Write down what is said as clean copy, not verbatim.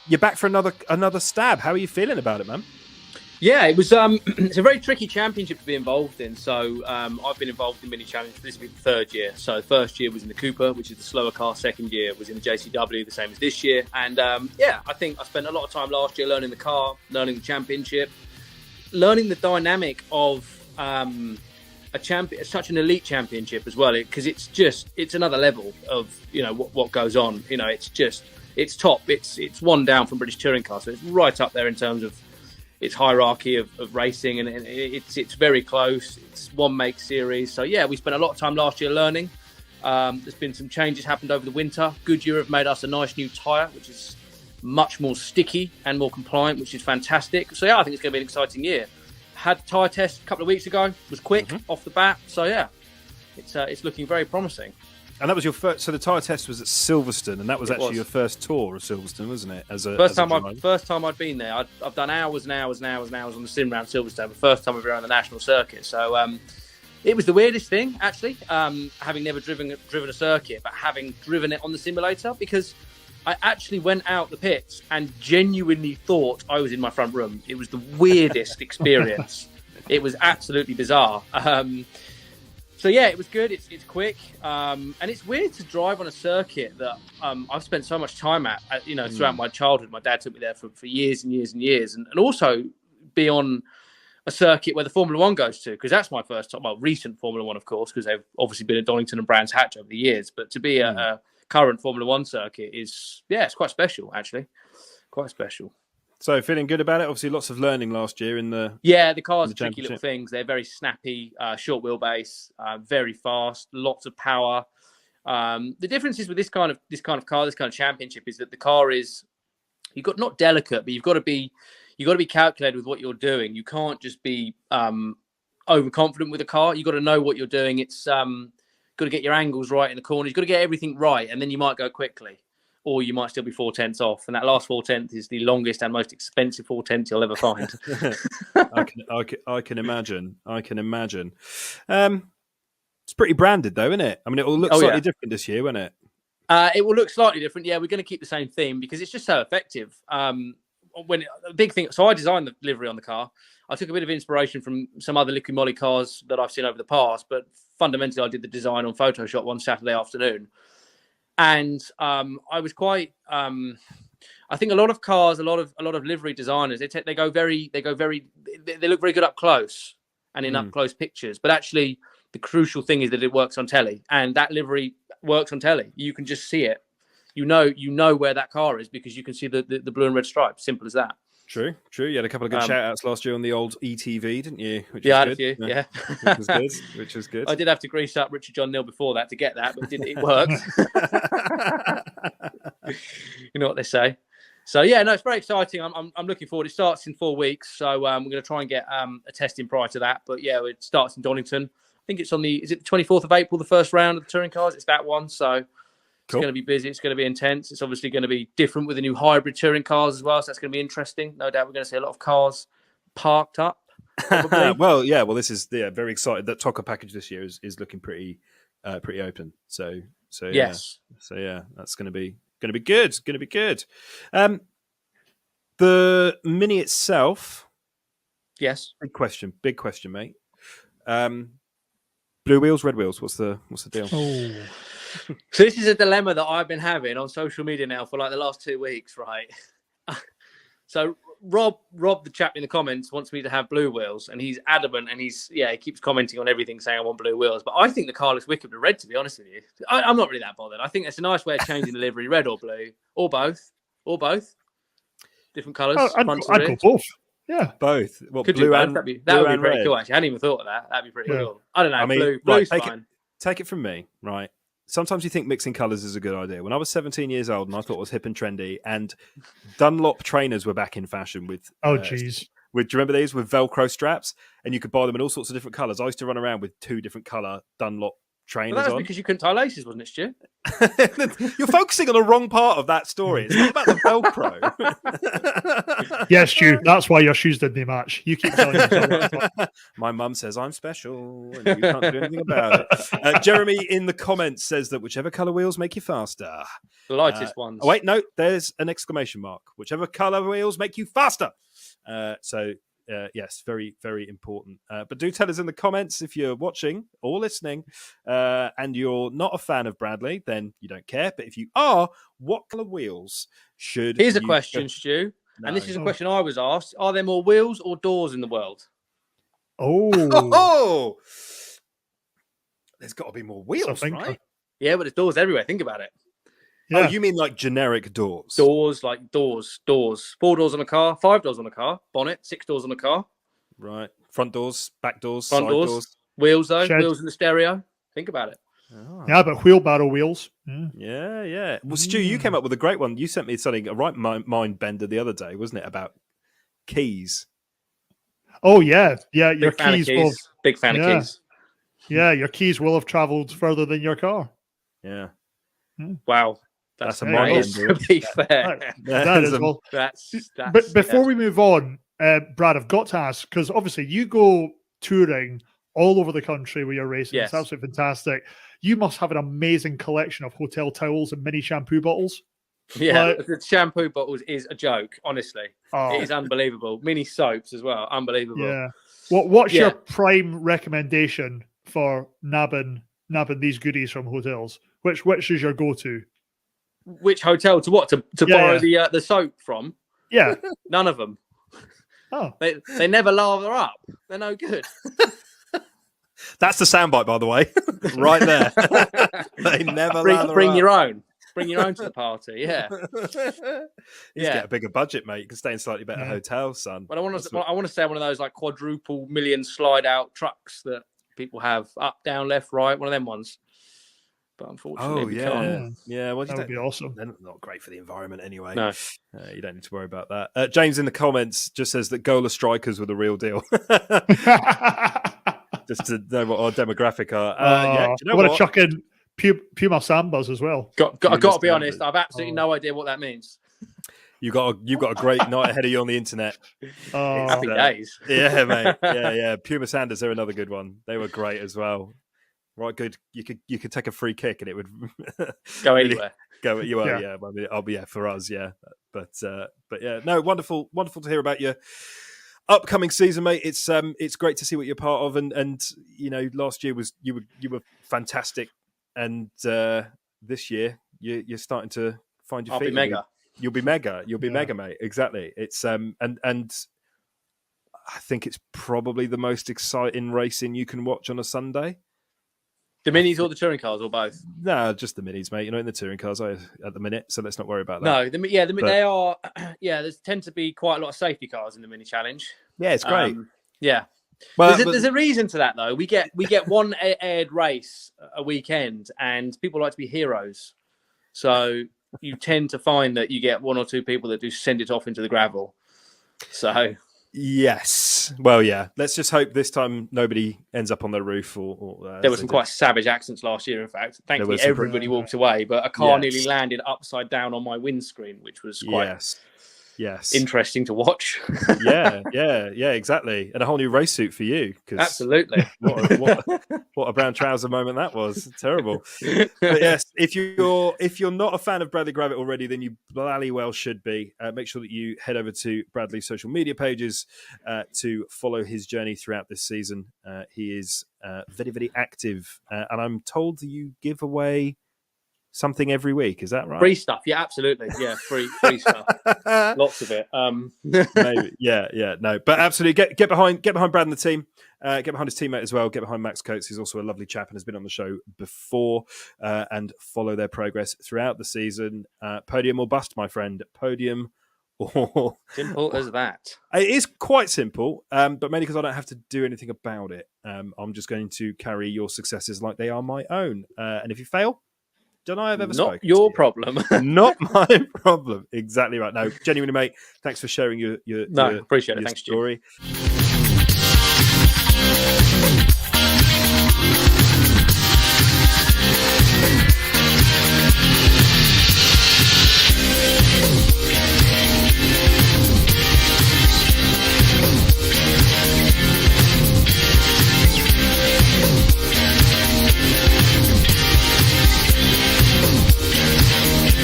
you're back for another stab. How are you feeling about it, man? Yeah, it was. It's a very tricky championship to be involved in. So I've been involved in mini challenges. This will be the third year. So first year was in the Cooper, which is the slower car. Second year was in the JCW, the same as this year. And I think I spent a lot of time last year learning the car, learning the championship, learning the dynamic of a champion, such an elite championship as well. Because it's another level of what goes on. It's top. It's one down from British touring cars, so it's right up there in terms of its hierarchy of racing, and it's very close. It's one make series. So yeah, we spent a lot of time last year learning. There's been some changes happened over the winter. Goodyear have made us a nice new tyre, which is much more sticky and more compliant, which is fantastic. So yeah, I think it's going to be an exciting year. Had a tyre test a couple of weeks ago. Was quick off the bat. So yeah, it's looking very promising. And that was your first. So the tyre test was at Silverstone, and that was actually your first tour of Silverstone, wasn't it? First time I'd been there. I've done hours and hours and hours and hours on the sim round Silverstone. The first time I've been around the national circuit. So it was the weirdest thing, actually, having never driven a circuit, but having driven it on the simulator, because I actually went out the pits and genuinely thought I was in my front room. It was the weirdest experience. It was absolutely bizarre. So yeah, it was good. It's quick, and it's weird to drive on a circuit that I've spent so much time at throughout my childhood. My dad took me there for years and years and years, and also be on a circuit where the Formula One goes to, because that's my first time. Well, recent Formula One, of course, because they've obviously been at Donington and Brands Hatch over the years. But to be a current Formula One circuit it's quite special, actually, quite special. So feeling good about it. Obviously, lots of learning last year in the the cars are tricky little things. They're very snappy, short wheelbase, very fast, lots of power. The difference is with this kind of car, this kind of championship, is that the car is not delicate, but you've got to be calculated with what you're doing. You can't just be overconfident with the car. You've got to know what you're doing. It's got to get your angles right in the corners. You've got to get everything right, and then you might go quickly. Or you might still be 4/10 off, and that last 4/10 is the longest and most expensive 4/10 you'll ever find. I can imagine. It's pretty branded, though, isn't it? I mean, it will look slightly different this year, won't it? It will look slightly different. Yeah, we're going to keep the same theme because it's just so effective. A big thing. So I designed the livery on the car. I took a bit of inspiration from some other liquid moly cars that I've seen over the past, but fundamentally, I did the design on Photoshop one Saturday afternoon. And I was quite. I think a lot of cars, a lot of livery designers, they look very good up close and in up close pictures. But actually, the crucial thing is that it works on telly, and that livery works on telly. You can just see it. You know where that car is because you can see the blue and red stripes. Simple as that. True. You had a couple of good shout-outs last year on the old ETV, didn't you? I had a few, yeah. Which was good. I did have to grease up Richard John Neal before that to get that, but it worked. You know what they say. So, yeah, no, it's very exciting. I'm looking forward. It starts in 4 weeks, so we're going to try and get a testing prior to that. But, yeah, it starts in Donington. I think it's is it the 24th of April, the first round of the touring cars? It's that one, so... Cool. It's going to be busy. It's going to be intense. It's obviously going to be different with the new hybrid touring cars as well. So that's going to be interesting. No doubt we're going to see a lot of cars parked up. Well, this is very excited. That TOCA package this year is looking pretty open. So yes. So yeah, that's going to be good. It's going to be good. The Mini itself. Yes. Big question, mate. Blue wheels, red wheels. What's the deal? Oh. So this is a dilemma that I've been having on social media now for like the last 2 weeks, right? So Rob, the chap in the comments, wants me to have blue wheels, and he's adamant, and he keeps commenting on everything saying I want blue wheels. But I think the car looks wicked with red, to be honest with you. I'm not really that bothered. I think it's a nice way of changing the livery, red or blue, or both, different colours. I'd go both. Yeah, both. Well, could blue do both. and That would be red. pretty cool. Actually, I hadn't even thought of that. That'd be pretty cool. I don't know. I mean, blue's fine. Take it from me, right? Sometimes you think mixing colours is a good idea. When I was 17 years old and I thought it was hip and trendy, and Dunlop trainers were back in fashion with... Oh, jeez. Do you remember these with Velcro straps? And you could buy them in all sorts of different colours. I used to run around with 2 different colour Dunlop trainers Well, that was on. because you couldn't tie laces, wasn't it, Stu? You're focusing on the wrong part of that story. It's not about the Velcro. Yes, Stu. That's why your shoes didn't match. You keep telling yourself that. My mum says I'm special and you can't do anything about it. Jeremy in the comments says that whichever colour wheels make you faster. The lightest ones. Oh, wait, no, there's an exclamation mark. Whichever colour wheels make you faster. Yes, very, very important. But do tell us in the comments if you're watching or listening and you're not a fan of Bradley, then you don't care. But if you are, what colour wheels should Here's a you question, go? Stu. No. And this is a question I was asked. Are there more wheels or doors in the world? Oh! There's got to be more wheels, right? Yeah, but there's doors everywhere. Think about it. Yeah. Oh, you mean like generic doors? Doors. 4 doors on a car, 5 doors on a car, bonnet, 6 doors on a car. Right. Front doors, back doors, Front side doors. Wheels, though. Shed. Wheels in the stereo. Think about it. Oh. Yeah, but wheelbarrow wheels. Yeah. Well, Stu, you came up with a great one. You sent me something, a right mind bender the other day, wasn't it? About keys. Oh, yeah. Yeah, your Big fan of keys will. Big fan of keys. Yeah, your keys will have travelled further than your car. Yeah. Wow. That's a that is, to be fair. That is well. That's But before we move on, Brad, I've got to ask, because obviously you go touring all over the country with your racing. Yes. It's absolutely fantastic. You must have an amazing collection of hotel towels and mini shampoo bottles. Yeah, Like- the shampoo bottles is a joke, honestly. Oh, It is unbelievable. Mini soaps as well. Unbelievable. yeah. What's Yeah. your prime recommendation for nabbing these goodies from hotels? Which is your go-to? Which hotel to what? To Yeah, borrow the soap from? Yeah. None of them. Oh. They never lather up. They're no good. That's the soundbite, by the way. Right there. They never bring your own. Bring your own to the party. Yeah. Get a bigger budget, mate. You can stay in slightly better hotels, son. But I want to say one of those like quadruple million slide out trucks that people have up, down, left, right. One of them ones. But unfortunately, we can't. Yeah. Well, That would be awesome. They're not great for the environment anyway. No. You don't need to worry about that. James in the comments just says that Gola strikers were the real deal. Just to know what our demographic are. I want to chuck in Puma Sambas as well. I've got to be honest. I've absolutely no idea what that means. You've got a great night ahead of you on the internet. Happy days. Yeah, mate. Yeah. Puma Sanders, they're another good one. They were great as well. Right, good. You could take a free kick and it would go anywhere. Go. You are, yeah. I mean, I'll be for us, yeah. But yeah, no, wonderful to hear about your upcoming season, mate. It's great to see what you're part of, and you know, last year you were fantastic, and this year you're starting to find your feet. I'll be mega. You'll be mega. You'll be mega, mate. Exactly. It's and I think it's probably the most exciting racing you can watch on a Sunday. The minis or the touring cars or both? No, just the minis, mate. You're not in the touring cars at the minute, so let's not worry about that. No, they are. Yeah, there tend to be quite a lot of safety cars in the mini challenge. Yeah, it's great. Yeah, Well, there's a reason to that though. We get one aired race a weekend, and people like to be heroes. So you tend to find that you get 1 or 2 people that do send it off into the gravel. So. Yes. Well, yeah. Let's just hope this time nobody ends up on the roof. Or there were some quite savage accidents last year. In fact, thankfully everybody walked away, but a car nearly landed upside down on my windscreen, which was quite interesting to watch. yeah, exactly. And a whole new race suit for you. Absolutely. What a brown trouser moment that was. Terrible. But yes, if you're not a fan of Bradley Gravett already, then you bloody well should be. Make sure that you head over to Bradley's social media pages to follow his journey throughout this season. He is very, very active. And I'm told that you give away something every week, is that right? Free stuff, yeah, absolutely, yeah, free stuff, lots of it. Maybe, no, but absolutely, get behind Brad and the team, get behind his teammate as well, get behind Max Coates, who's also a lovely chap and has been on the show before, and follow their progress throughout the season. Podium or bust, my friend. Podium or simple as that. It is quite simple, but mainly because I don't have to do anything about it. I'm just going to carry your successes like they are my own, and if you fail. Don't I have ever spoken? Not your problem. Not my problem. Exactly right. No, genuinely, mate. Thanks for sharing your appreciate it. Thanks, story. Jim.